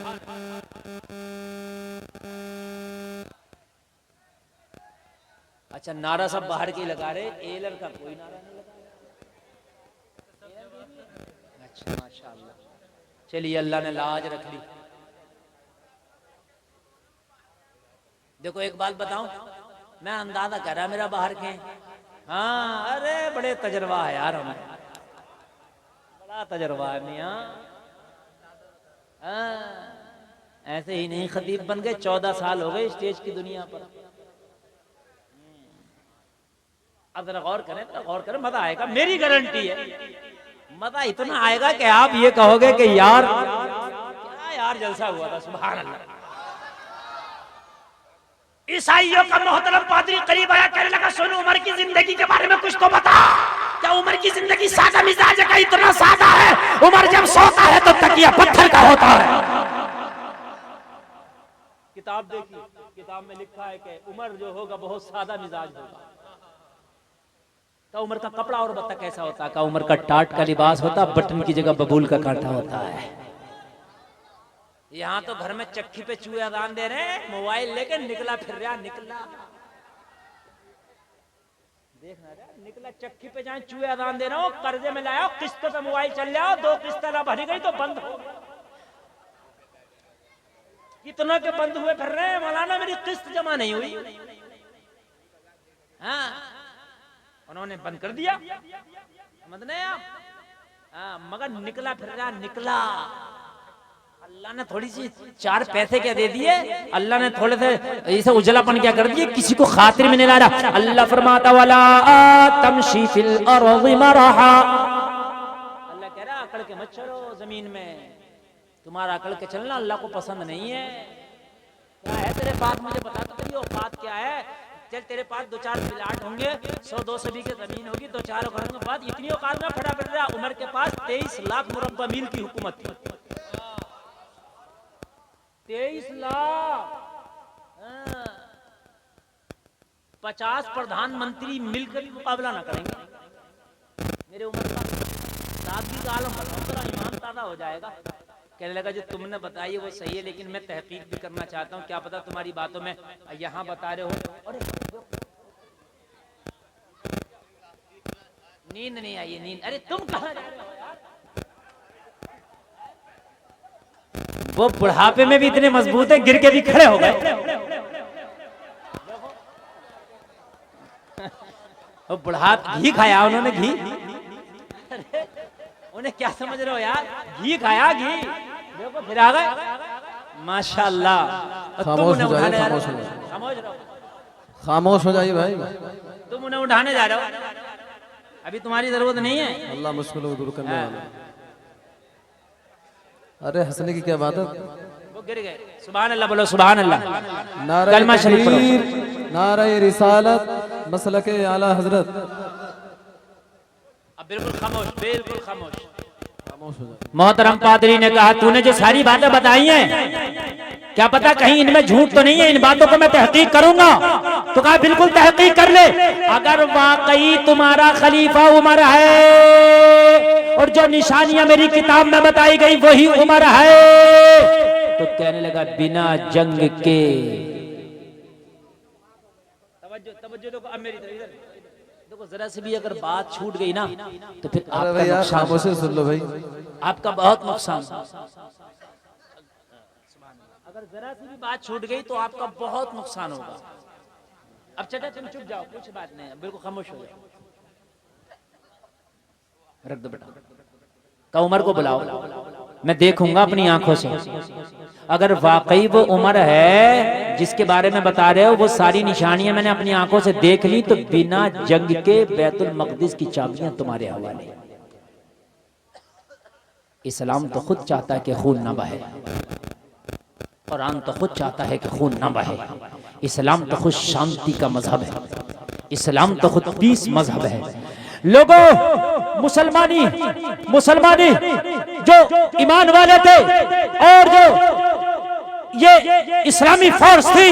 अच्छा नारा सब बाहर के लगा रहे, एलर का कोई नारा नहीं लगा। अच्छा माशाअल्लाह, चलिए अल्लाह ने लाज रख ली। देखो एक बात बताऊं, मैं अंदाजा कर रहा मेरा बाहर के। हाँ अरे बड़े तजर्बा है यार, हमें बड़ा तजर्बा है मियाँ। ऐसे ही नहीं खतीब बन गए, 14 साल हो गए स्टेज की दुनिया पर। अब जरा गौर करें, मजा आएगा, मेरी गारंटी है। मजा इतना आएगा कि आप ये कहोगे कि यार क्या यार जलसा हुआ था, सुभान अल्लाह। ईसाइयों का मोहतरम पादरी करीब आया, कहने लगा सुन उमर की जिंदगी के बारे में कुछ तो बता। क्या उमर की जिंदगी सादा मिजाज का? इतना सादा है, उमर जब सोता है तो तकिया पत्थर का होता है। किताब देखी, किताब में लिखा है कि उमर जो होगा बहुत सादा मिजाज होगा। का उमर का कपड़ा और बता कैसा होता? का उमर का टाट का लिबास होता, बटन की जगह बबूल का कांटा होता है। यहाँ तो घर में चक्की पे चूहे अजान दे रहे हैं, मोबाइल लेके निकला फिर रहा, निकला देखना रहा, निकला चक्की पे जाए चूहे अजान दे रहा हूँ, कर्जे में लाया किस्त पे मोबाइल चल जाओ, 2 किस्त ना भरी गई तो बंद हो। कितनों के बंद हुए फिर रहे हैं, मौलाना मेरी किस्त जमा नहीं हुई। हाँ उन्होंने बंद कर दिया, समझ नहीं आप? हाँ मगर निकला फिर रहा, निकला। अल्लाह ने थोड़ी सी 4 पैसे क्या दे दिए, अल्लाह ने थोड़े से ऐसा उजलापन क्या कर दिए, किसी को खातिर में नहीं ला रहा। अल्लाह फरमाता वाला तमशी फिल अर्ज़ि मरहा, अल्लाह कह रहा अकड़ के मत चलो जमीन में, तुम्हारा अकड़ के चलना अल्लाह को पसंद नहीं है। क्या है तेरे पास, मुझे बता तो तेरी औकात क्या है? चल तेरे पास 2-4 प्लाट होंगे, 100-200 बीघे जमीन होगी, 2-4 घरों के बाद इतनी औकात में फटा पड़ रहा। उमर के पास 23 लाख मुरब्बा मील की हुकूमत थी। 23 लाख, 50 प्रधानमंत्री मिलकर भी मुकाबला ना करेंगे मेरे उम्र का। सादगी का आलम बताओ जरा, ईमान ताज़ा हो जाएगा। कहने लगा जो तुमने बताई है वो सही है, लेकिन मैं तहकीक भी करना चाहता हूँ, क्या पता तुम्हारी बातों में यहाँ बता रहे हो। अरे नींद नहीं आई है, नींद। अरे तुम कहाँ जा रहे हो यार? वो बुढ़ापे में भी इतने मजबूत है, गिर के भी खड़े हो गए। वो बुढ़ापे घी खाया उन्होंने, घी। उन्हें क्या समझ रहे हो यार, घी खाया, घी देखो फिर आ गए माशाल्लाह। तुम उन्हें उठाने जा रहे हो, खामोश हो जाइए भाई, तुम उन्हें उठाने जा रहे हो, अभी तुम्हारी जरूरत नहीं है। अल्लाह मुश्किलों को दूर करने वाला। अरे हंसने की क्या बात है, वो गिर गए। सुभान अल्लाह बोलो, सुभान अल्लाह। नारे कलमा शरीफ पढ़ो। तकबीर, नारे रिसालत, मसलके आला हजरत। अब बिल्कुल खामोश, बिल्कुल खामोश। मोहतरम पादरी ने कहा तूने जो सारी बातें बताई हैं, क्या पता कहीं इनमें झूठ तो नहीं है, इन बातों को मैं तहकीक करूंगा। तो कहा बिल्कुल तहकीक कर ले, अगर वाकई तुम्हारा खलीफा उमर है और जो निशानियां मेरी किताब में बताई गई वही उमर है, तो कहने लगा बिना जंग के। तवज्जो देखो अब मेरी तरफ, देखो जरा से भी अगर बात छूट गई ना तो फिर आपका नुकसान, खामोशी सुन लो भाई, आपका बहुत नुकसान। अगर जरा सी भी बात छूट गई तो आपका बहुत नुकसान होगा। अब चटा तुम चुप जाओ, कुछ बात नहीं, बिल्कुल खामोश हो जाओ। रख दो बेटा, का उमर को बुलाओ, मैं देखूंगा अपनी आंखों से। अगर वाकई वो उमर है जिसके बारे में बता रहे हो, वो सारी निशानियां मैंने अपनी आंखों से देख ली, तो बिना जंग के बैतुल मक़दिस की चाबियां तुम्हारे हवाले। इस्लाम तो खुद चाहता है कि खून ना बहे, कुरान तो खुद चाहता है कि खून ना बहे। इस्लाम तो खुद शांति का मजहब है, इस्लाम तो खुद पीस मजहब है। लोगों, मुसलमानी जो ईमान वाले थे और जो ये इस्लामी फोर्स थी,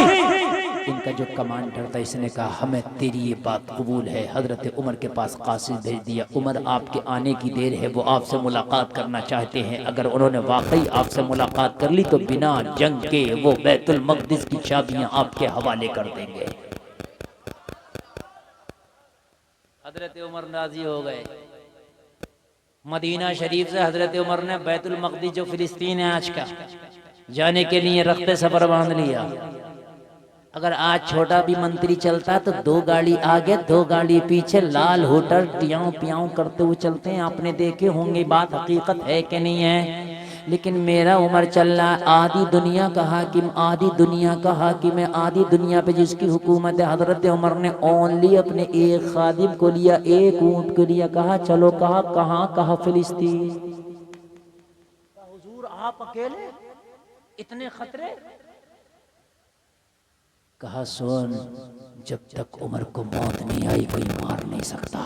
इनका जो कमांडर था इसने कहा हमें तेरी ये बात कबूल है। हजरत उमर के पास कासिद भेज दिया, उमर आपके आने की देर है, वो आपसे मुलाकात करना चाहते हैं। अगर उन्होंने वाकई आपसे मुलाकात कर ली तो बिना जंग के वो बैतुल मक़दिस की चाबियां आपके हवाले कर देंगे। हजरत उमर राजी हो गए। मदीना शरीफ से हजरत उमर ने बैतुल मक़दिस जो फिलिस्तीन है आज का, जाने के लिए रख्ते सफर बांध लिया। अगर आज छोटा भी मंत्री चलता तो 2 गाड़ी आगे 2 गाड़ी पीछे, लाल होटल टियाऊ पियाऊ करते हुए चलते हैं। आपने देखे होंगे, बात हकीकत है कि नहीं है? लेकिन मेरा उमर चल रहा, आधी दुनिया का हाकिम, आधी दुनिया का हाकिम है, आधी दुनिया पे जिसकी हुकूमत है। हजरत उमर ने ओनली अपने एक खादिम को लिया, एक ऊंट को लिया, कहा चलो, कहा फिलिस्तीन। हुजूर आप अकेले, इतने खतरे? कहा सुन, जब तक उमर को मौत नहीं आई कोई मार नहीं सकता,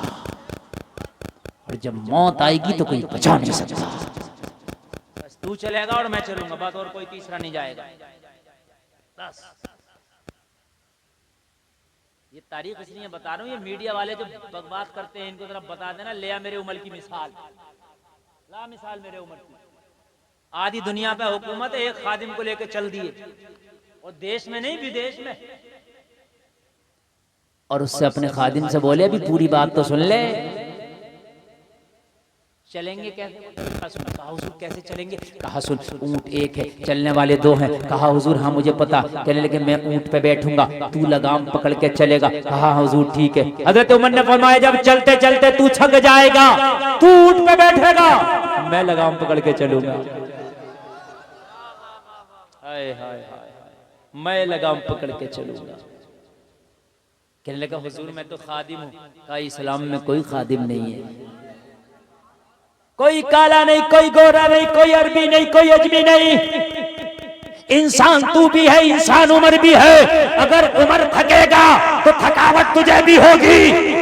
और जब मौत आएगी तो कोई बचा नहीं सकता। बस तू चलेगा और मैं चलूंगा, बात और कोई तीसरा नहीं जाएगा। बस ये तारीख इसलिए बता रहा हूँ, ये मीडिया वाले जो बकवास करते हैं इनको जरा बता देना, ले आ मेरे उमर की मिसाल, ला मिसाल मेरे उमर की। आधी दुनिया पे हुकूमत है, एक खादिम को लेकर चल दिए, और देश में नहीं विदेश में, और उससे अपने खादिम से बोले अभी पूरी बात तो सुन ले। चलेंगे कैसे? कहा हुजूर कैसे चलेंगे? कहा सुन, ऊंट एक है, चलने वाले दो हैं। कहा हुजूर हाँ मुझे पता। कहने लगे मैं ऊंट पे बैठूंगा, तू लगाम पकड़ के चलेगा। कहा हुजूर ठीक है। हजरत उमर ने फरमाया जब चलते चलते तू थक जाएगा, तू ऊंट पे बैठेगा, मैं लगाम पकड़ के चलूंगा। हाय हाय हाय, मैं लगाम पकड़ के चलूंगा। कहने लगा हुजूर मैं तो खादिम हूँ। कहा इस्लाम में कोई खादिम नहीं है, कोई काला नहीं, कोई गोरा नहीं, कोई अरबी नहीं, कोई अजमी नहीं, इंसान तू भी है, इंसान उमर भी है। अगर उमर थकेगा तो थकावट तुझे भी होगी,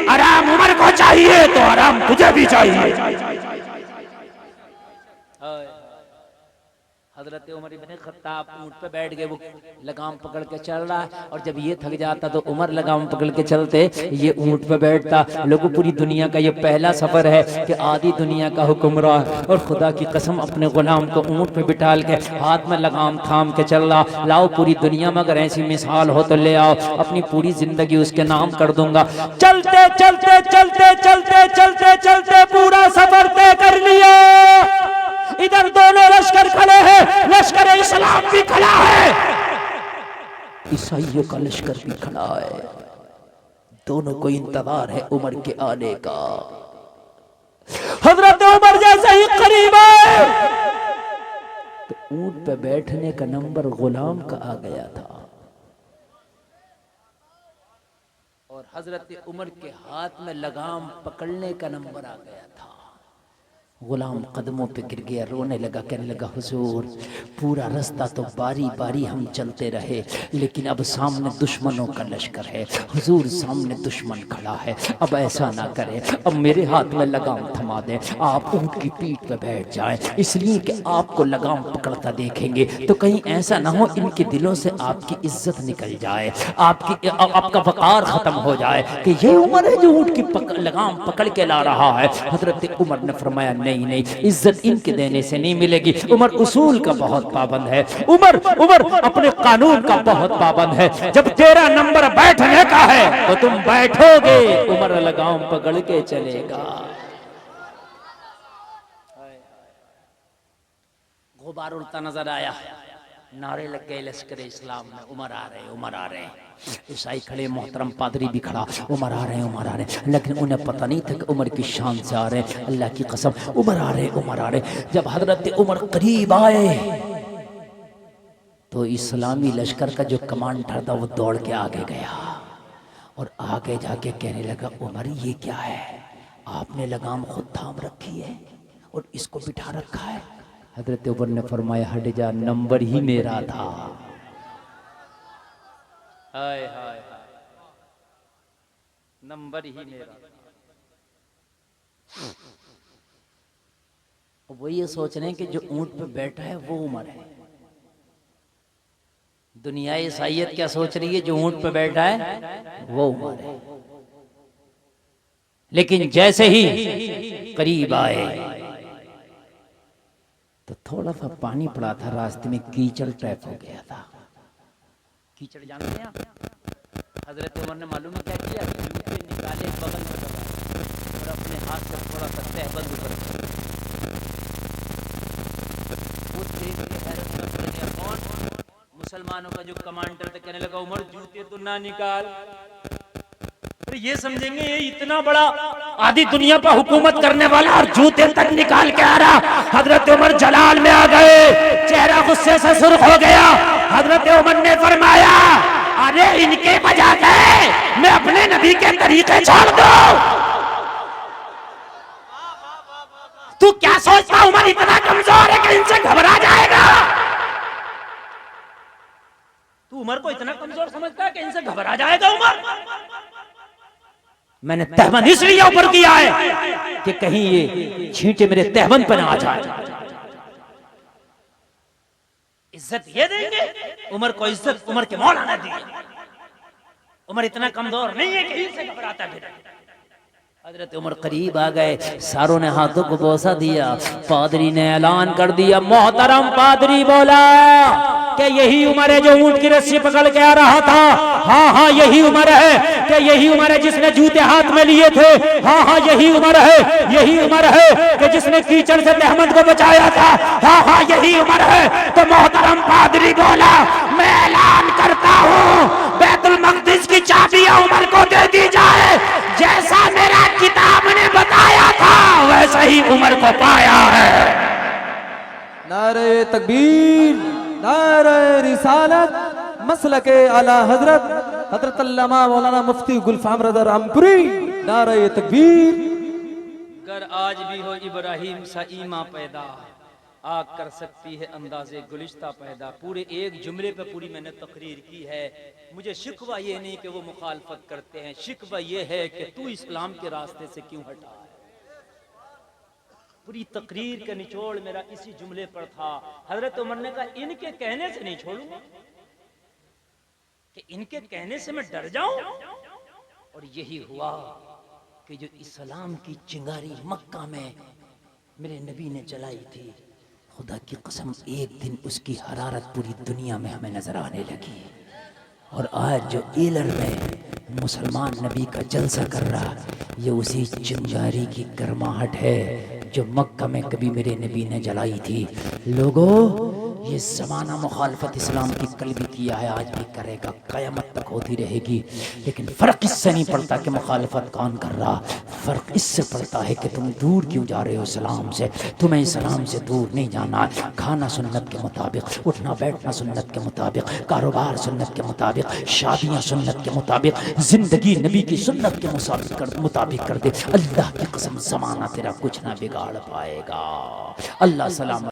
आराम उमर को चाहिए तो आराम तुझे भी चाहिए। हजरत उमर इब्ने खत्ताब ऊंट पे बैठ गए, वो लगाम पकड़ के चल रहा है, और जब ये थक जाता तो उमर लगाम पकड़ के चलते, ये ऊंट पे बैठता। लोगों पूरी दुनिया का ये पहला सफर है कि आधी दुनिया का हुक्मरान, और खुदा की कसम अपने गुलाम को ऊंट पे बिठाल के हाथ में लगाम थाम के चल रहा। लाओ पूरी दुनिया में अगर ऐसी मिसाल हो तो ले आओ, अपनी पूरी जिंदगी उसके नाम कर दूंगा। चलते चलते चलते चलते चलते चलते पूरा सफर तय कर लिया। इधर दोनों लश्कर खड़े हैं, लश्कर इस्लाम भी खड़ा है, ईसाइयों का लश्कर भी खड़ा है, दोनों को इंतजार है उमर के आने का। हजरत उमर जैसे ही करीब आए तो ऊंट पे बैठने का नंबर गुलाम का आ गया था, और हजरत उमर के हाथ में लगाम पकड़ने का नंबर आ गया था। गुलाम कदमों पे गिर गया, रोने लगा, कहने लगा हुजूर पूरा रास्ता तो बारी बारी हम चलते रहे, लेकिन अब सामने दुश्मनों का लश्कर है, हुजूर सामने दुश्मन खड़ा है, अब ऐसा ना करें, अब मेरे हाथ में लगाम थमा दें, आप ऊंट की पीठ पे बैठ जाएं, इसलिए कि आपको लगाम पकड़ता देखेंगे तो कहीं ऐसा ना हो इनके दिलों से आपकी इज्जत निकल जाए, आपका वकार खत्म हो जाए कि ये उमर है जो ऊंट की लगाम पकड़ के ला रहा है। हजरत उमर ने फरमाया नहीं नहीं, इज्जत इनके देने से नहीं मिलेगी। उमर उसूल का बहुत पाबंद है, उमर अपने कानून का बहुत पाबंद है। जब तेरा नंबर बैठने का है तो तुम बैठोगे, उमर लगाम पकड़ के चलेगा। गुबार उड़ता नजर आया, नारे लग गए लश्कर इस्लाम में, उमर आ रहे, उमर आ रहे। ईसाई खड़े, मोहतरम पादरी भी खड़ा, उमर आ रहे हैं, उमर आ रहे हैं, लेकिन उन्हें पता नहीं था कि उमर की शान से आ रहे हैं। अल्लाह की कसम उमर आ रहे, उमर आ रहे। जब हजरत उमर करीब आए तो इस्लामी लश्कर का जो कमांडर था वो दौड़ के आगे गया, और आगे जाके कहने लगा उमर ये क्या है, आपने लगाम खुद थाम रखी है और इसको बिठा रखा है। हजरत उमर ने फरमाया हट जा, नंबर ही मेरा था। हाय हाय हाय, नंबर ही मेरा। वो ये सोच रहे हैं कि जो ऊंट पे बैठा है वो उमर है। दुनिया ईसाइयत क्या सोच रही है, जो ऊंट पे बैठा है वो उमर है। लेकिन जैसे ही करीब आए तो थोड़ा सा पानी पड़ा था, रास्ते में कीचड़ टाइप हो गया था। कीचड़ जानते हैं आप? हजरत उमर ने मालूम है क्या किया, जूते निकाले, बगल में दबा और अपने हाथ से थोड़ा सा तहबंद ऊपर किया। वो देख के हैरत में पड़ गया, कौन? मुसलमानों का जो कमांडर था। कहने लगा उमर जूते तो ना निकाल, तो ये समझेंगे ये इतना बड़ा आधी दुनिया पर हुकूमत करने वाला और जूते तक निकाल के आ रहा। हजरत उमर जलाल में आ गए, चेहरा गुस्से से सुर्ख हो गया। हजरत उमर ने फरमाया अरे इनके बजा गए मैं अपने नबी के तरीके छोड़ दूं। तू क्या सोचता उमर इतना कमजोर है कि इनसे घबरा जाएगा? तू उमर को इतना कमजोर समझता है कि इनसे घबरा जाएगा उमर। मैंने तहबंद इसलिए ऊपर किया है कि कहीं ये छींटे मेरे तहबंद पर ना आ जाए। इज्जत ये देंगे, उमर को इज्जत उमर के मौला ने दी। उमर इतना कमजोर नहीं है कि इनसे घबराता फिर। हजरत उमर करीब आ गए, सारों ने हाथों को बोसा दिया, पादरी ने ऐलान कर दिया। मोहतरम पादरी बोला कि यही उमर है जो ऊंट की रस्सी पकड़ के आ रहा था। हाँ हाँ यही उमर है कि यही उमर है जिसने जूते हाथ में लिए थे। हाँ हाँ यही उमर है, यही उमर है कि जिसने कीचड़ से तहमद को बचाया था। हाँ हाँ यही उमर है। तो मोहतरम पादरी बोला, मैं ऐलान करता हूँ बैतुल मक़दिस की चाबियां उमर को दे दी जाए। जैसा मेरा किताब ने बताया था वैसा ही उमर को पाया है। नारे तकबीर, नारे रिसालत, मसलके आला हजरत हजरत अल्लामा मौलाना मुफ्ती गुलफाम रज़ा रामपुरी। नारे तकबीर। अगर आज भी हो इब्राहिम सा ईमा पैदा, आग कर सकती है अंदाजे गुलिश्ता पैदा। पूरे एक जुमले पे पूरी मैंने तकरीर की है। मुझे शिकवा ये नहीं कि वो मुखालफत करते हैं, शिकवा ये है कि तू इस्लाम के रास्ते से क्यों हटा है। पूरी तकरीर का निचोड़ मेरा इसी जुमले पर था। हजरत उमर ने कहा इनके कहने से नहीं छोड़ूंगा, कि इनके कहने से मैं डर जाऊं। और यही हुआ कि जो इस्लाम की चिंगारी मक्का में मेरे नबी ने जलाई थी, खुदा की कसम एक दिन उसकी हरारत पूरी दुनिया में हमें नजर आने लगी। और आज जो एलर में मुसलमान नबी का जलसा कर रहा, ये उसी चिंगारी की गर्माहट है जो मक्का में कभी मेरे नबी ने जलाई थी। लोगों, ये ज़माना मुखालफत इस्लाम की कल भी किया है, आज भी करेगा, क़यामत तक होती रहेगी। लेकिन फ़र्क इससे नहीं पड़ता कि मुखालफत कौन कर रहा, फ़र्क इससे पड़ता है कि तुम दूर क्यों जा रहे हो इस्लाम से। तुम्हें इस्लाम से दूर नहीं जाना है। खाना सुन्नत के मुताबिक, उठना बैठना सुन्नत के मुताबिक, कारोबार सुन्नत के मुताबिक, शादियाँ सुन्नत के मुताबिक, ज़िंदगी नबी की सुन्नत के मुताबिक कर दे। अल्लाह की कसम ज़माना तेरा कुछ ना बिगाड़ पाएगा। अल्लाह सलाम।